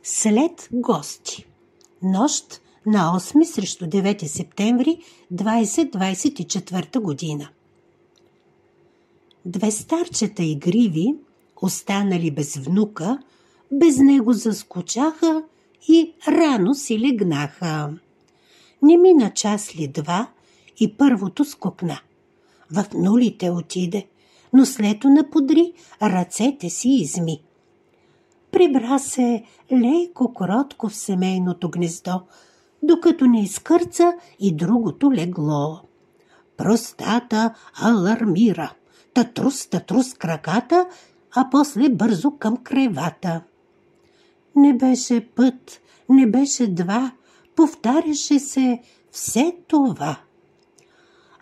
След гости. Нощ на 8 срещу 9 септември 2024 година. Две старчета игриви, останали без внука, без него заскучаха и рано си легнаха. Не мина час ли два и първото скокна. В нулите отиде, но слето наподри, ръцете си изми. Прибра се леко кротко в семейното гнездо, докато не изкърца и другото легло. Простата алармира, татрус краката, а после бързо към кревата. Не беше път, не беше два, повтаряше се все това.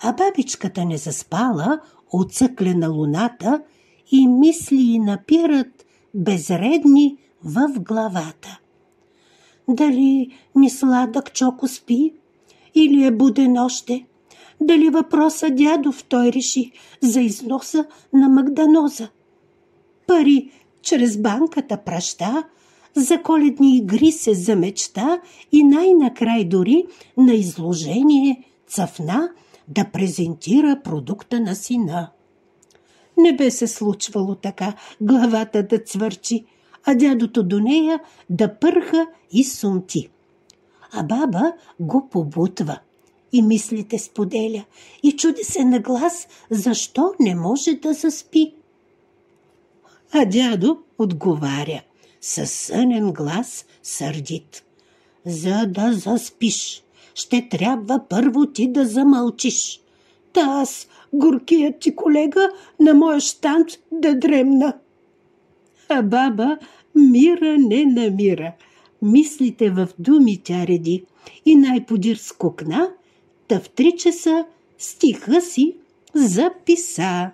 А бабичката не заспала, оцъкля на луната и мисли й напират безредни в главата. Дали ни сладък чоко спи или е буден още? Дали въпроса дядов той реши за износа на Магданоза? Пари чрез банката праща, за коледни игри се замечта и най-накрай дори на изложение цъфна да презентира продукта на сина. Не бе се случвало така главата да цвърчи, а дядото до нея да пърха и сумти. А баба го побутва и мислите споделя и чуди се на глас, защо не може да заспи. А дядо отговаря със сънен глас сърдит. За да заспиш, ще трябва първо ти да замълчиш. Та аз, горкият ти колега, на моя щанд да дремна. А баба мира не намира. Мислите в думи тя реди и най-подир скокна, та в 3 часа стиха си записа.